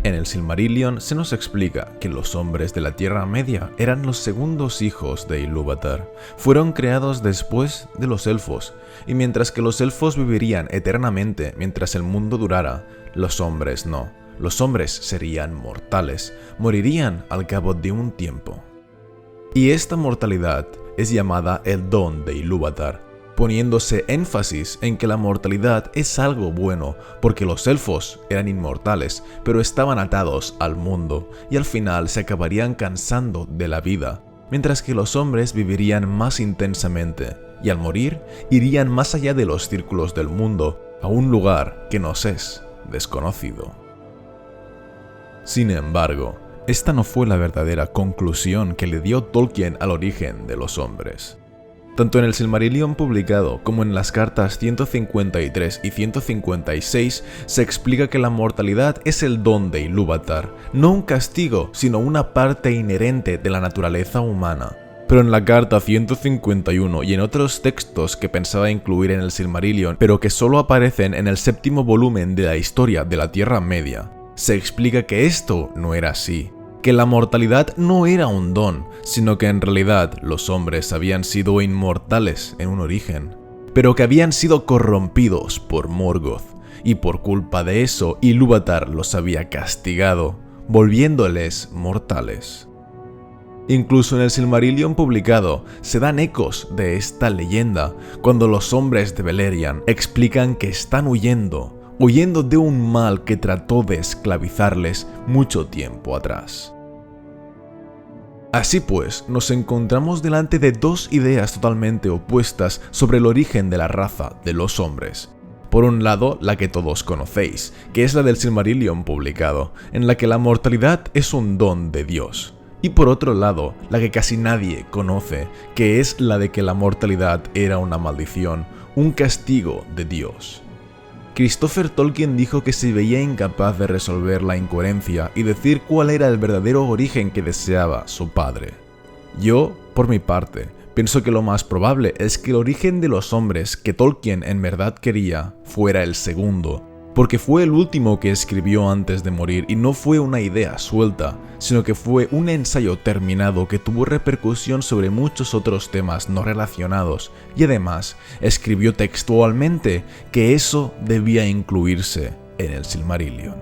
En el Silmarillion se nos explica que los hombres de la Tierra Media eran los segundos hijos de Ilúvatar. Fueron creados después de los elfos, y mientras que los elfos vivirían eternamente mientras el mundo durara, los hombres no. Los hombres serían mortales, morirían al cabo de un tiempo. Y esta mortalidad es llamada el don de Ilúvatar, poniéndose énfasis en que la mortalidad es algo bueno, porque los elfos eran inmortales, pero estaban atados al mundo, y al final se acabarían cansando de la vida, mientras que los hombres vivirían más intensamente, y al morir irían más allá de los círculos del mundo, a un lugar que nos es desconocido. Sin embargo, esta no fue la verdadera conclusión que le dio Tolkien al origen de los hombres. Tanto en el Silmarillion publicado como en las cartas 153 y 156 se explica que la mortalidad es el don de Ilúvatar, no un castigo, sino una parte inherente de la naturaleza humana. Pero en la carta 151 y en otros textos que pensaba incluir en el Silmarillion, pero que solo aparecen en el 7º volumen de la historia de la Tierra Media, se explica que esto no era así. Que la mortalidad no era un don, sino que en realidad los hombres habían sido inmortales en un origen, pero que habían sido corrompidos por Morgoth, y por culpa de eso Ilúvatar los había castigado, volviéndoles mortales. Incluso en el Silmarillion publicado se dan ecos de esta leyenda cuando los hombres de Beleriand explican que están huyendo de un mal que trató de esclavizarles mucho tiempo atrás. Así pues, nos encontramos delante de dos ideas totalmente opuestas sobre el origen de la raza de los hombres. Por un lado, la que todos conocéis, que es la del Silmarillion publicado, en la que la mortalidad es un don de Dios. Y por otro lado, la que casi nadie conoce, que es la de que la mortalidad era una maldición, un castigo de Dios. Christopher Tolkien dijo que se veía incapaz de resolver la incoherencia y decir cuál era el verdadero origen que deseaba su padre. Yo, por mi parte, pienso que lo más probable es que el origen de los hombres que Tolkien en verdad quería fuera el segundo, porque fue el último que escribió antes de morir y no fue una idea suelta, sino que fue un ensayo terminado que tuvo repercusión sobre muchos otros temas no relacionados, y además escribió textualmente que eso debía incluirse en el Silmarillion.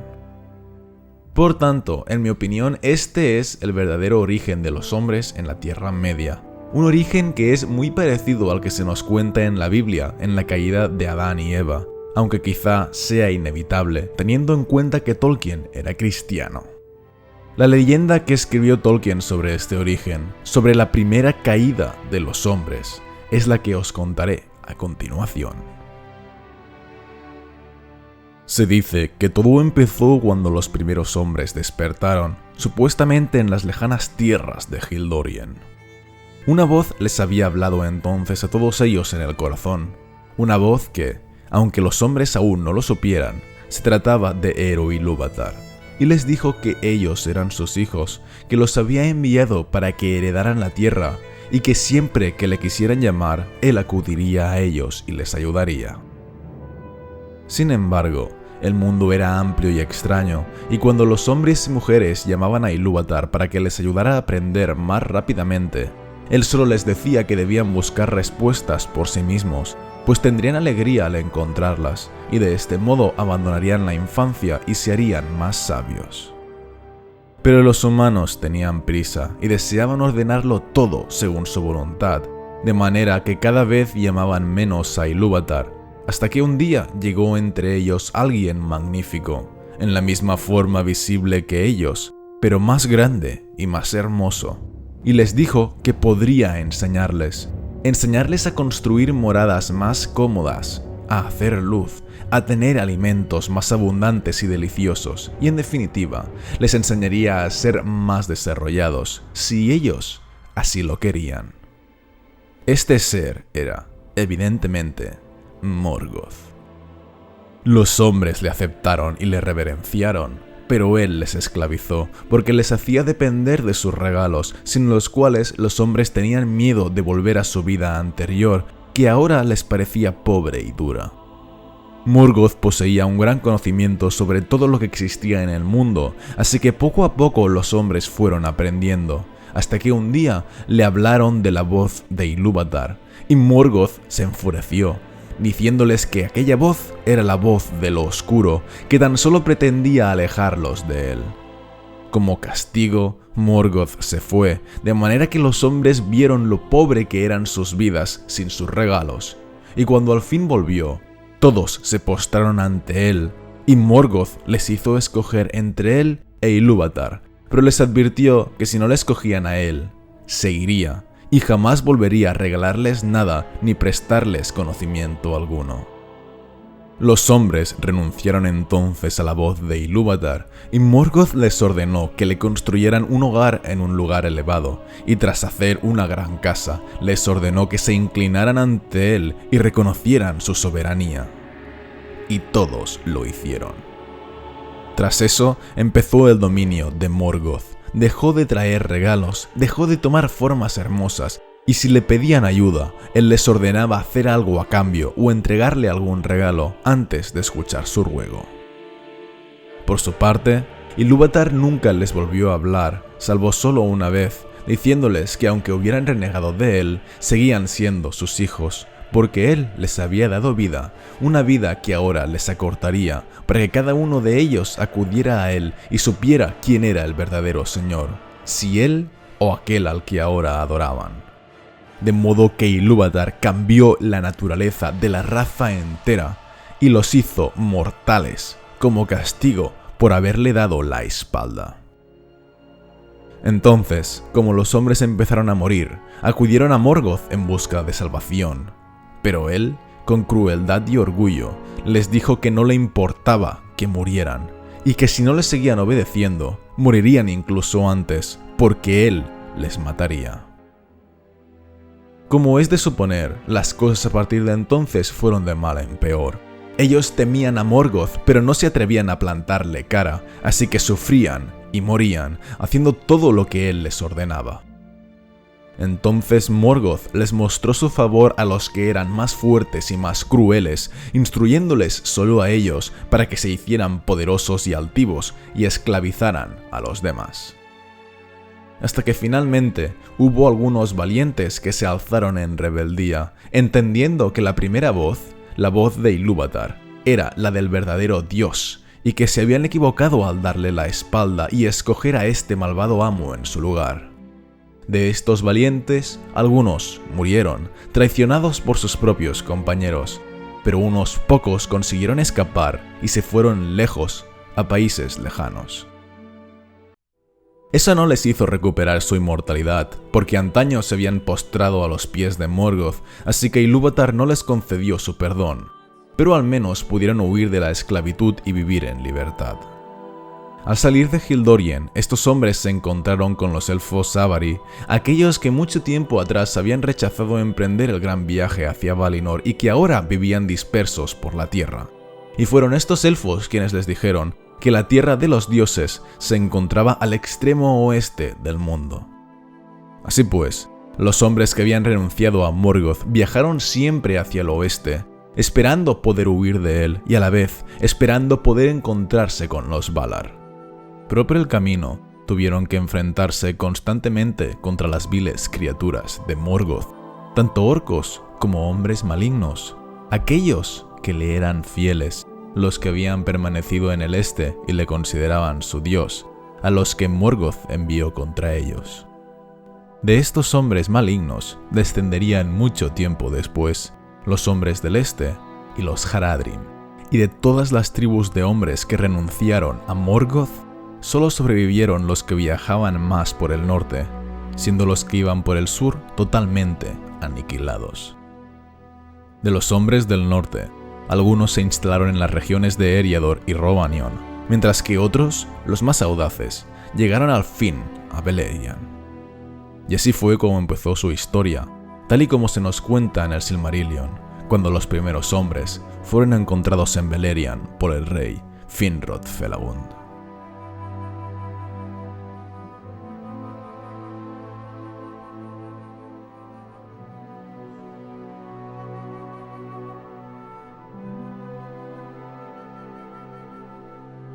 Por tanto, en mi opinión, este es el verdadero origen de los hombres en la Tierra Media. Un origen que es muy parecido al que se nos cuenta en la Biblia, en la caída de Adán y Eva, aunque quizá sea inevitable, teniendo en cuenta que Tolkien era cristiano. La leyenda que escribió Tolkien sobre este origen, sobre la primera caída de los hombres, es la que os contaré a continuación. Se dice que todo empezó cuando los primeros hombres despertaron, supuestamente en las lejanas tierras de Hildorien. Una voz les había hablado entonces a todos ellos en el corazón, una voz que, aunque los hombres aún no lo supieran, se trataba de Eru Ilúvatar, y les dijo que ellos eran sus hijos, que los había enviado para que heredaran la tierra, y que siempre que le quisieran llamar, él acudiría a ellos y les ayudaría. Sin embargo, el mundo era amplio y extraño, y cuando los hombres y mujeres llamaban a Ilúvatar para que les ayudara a aprender más rápidamente, él solo les decía que debían buscar respuestas por sí mismos, pues tendrían alegría al encontrarlas, y de este modo abandonarían la infancia y se harían más sabios. Pero los humanos tenían prisa y deseaban ordenarlo todo según su voluntad, de manera que cada vez llamaban menos a Ilúvatar, hasta que un día llegó entre ellos alguien magnífico, en la misma forma visible que ellos, pero más grande y más hermoso, y les dijo que podría enseñarles a construir moradas más cómodas, a hacer luz, a tener alimentos más abundantes y deliciosos, y en definitiva, les enseñaría a ser más desarrollados, si ellos así lo querían. Este ser era, evidentemente, Morgoth. Los hombres le aceptaron y le reverenciaron, pero él les esclavizó, porque les hacía depender de sus regalos, sin los cuales los hombres tenían miedo de volver a su vida anterior, que ahora les parecía pobre y dura. Morgoth poseía un gran conocimiento sobre todo lo que existía en el mundo, así que poco a poco los hombres fueron aprendiendo, hasta que un día le hablaron de la voz de Ilúvatar, y Morgoth se enfureció, diciéndoles que aquella voz era la voz de lo oscuro, que tan solo pretendía alejarlos de él. Como castigo, Morgoth se fue, de manera que los hombres vieron lo pobre que eran sus vidas sin sus regalos, y cuando al fin volvió, todos se postraron ante él, y Morgoth les hizo escoger entre él e Ilúvatar, pero les advirtió que si no le escogían a él, se iría, y jamás volvería a regalarles nada ni prestarles conocimiento alguno. Los hombres renunciaron entonces a la voz de Ilúvatar, y Morgoth les ordenó que le construyeran un hogar en un lugar elevado, y tras hacer una gran casa, les ordenó que se inclinaran ante él y reconocieran su soberanía. Y todos lo hicieron. Tras eso, empezó el dominio de Morgoth. Dejó de traer regalos, dejó de tomar formas hermosas, y si le pedían ayuda, él les ordenaba hacer algo a cambio o entregarle algún regalo antes de escuchar su ruego. Por su parte, Ilúvatar nunca les volvió a hablar, salvo solo una vez, diciéndoles que aunque hubieran renegado de él, seguían siendo sus hijos, porque él les había dado vida, una vida que ahora les acortaría, para que cada uno de ellos acudiera a él y supiera quién era el verdadero Señor, si él o aquel al que ahora adoraban. De modo que Ilúvatar cambió la naturaleza de la raza entera y los hizo mortales, como castigo por haberle dado la espalda. Entonces, como los hombres empezaron a morir, acudieron a Morgoth en busca de salvación. Pero él, con crueldad y orgullo, les dijo que no le importaba que murieran, y que si no le seguían obedeciendo, morirían incluso antes, porque él les mataría. Como es de suponer, las cosas a partir de entonces fueron de mal en peor. Ellos temían a Morgoth, pero no se atrevían a plantarle cara, así que sufrían y morían, haciendo todo lo que él les ordenaba. Entonces Morgoth les mostró su favor a los que eran más fuertes y más crueles, instruyéndoles solo a ellos para que se hicieran poderosos y altivos y esclavizaran a los demás. Hasta que finalmente hubo algunos valientes que se alzaron en rebeldía, entendiendo que la primera voz, la voz de Ilúvatar, era la del verdadero Dios, y que se habían equivocado al darle la espalda y escoger a este malvado amo en su lugar. De estos valientes, algunos murieron, traicionados por sus propios compañeros, pero unos pocos consiguieron escapar y se fueron lejos, a países lejanos. Eso no les hizo recuperar su inmortalidad, porque antaño se habían postrado a los pies de Morgoth, así que Ilúvatar no les concedió su perdón, pero al menos pudieron huir de la esclavitud y vivir en libertad. Al salir de Hildorien, estos hombres se encontraron con los elfos Avari, aquellos que mucho tiempo atrás habían rechazado emprender el gran viaje hacia Valinor y que ahora vivían dispersos por la tierra. Y fueron estos elfos quienes les dijeron que la tierra de los dioses se encontraba al extremo oeste del mundo. Así pues, los hombres que habían renunciado a Morgoth viajaron siempre hacia el oeste, esperando poder huir de él y a la vez esperando poder encontrarse con los Valar. Pero por el camino tuvieron que enfrentarse constantemente contra las viles criaturas de Morgoth, tanto orcos como hombres malignos, aquellos que le eran fieles, los que habían permanecido en el este y le consideraban su dios, a los que Morgoth envió contra ellos. De estos hombres malignos descenderían mucho tiempo después los hombres del este y los Haradrim, y de todas las tribus de hombres que renunciaron a Morgoth, solo sobrevivieron los que viajaban más por el norte, siendo los que iban por el sur totalmente aniquilados. De los hombres del norte, algunos se instalaron en las regiones de Eriador y Rhovanion, mientras que otros, los más audaces, llegaron al fin a Beleriand. Y así fue como empezó su historia, tal y como se nos cuenta en el Silmarillion, cuando los primeros hombres fueron encontrados en Beleriand por el rey Finrod Felagund.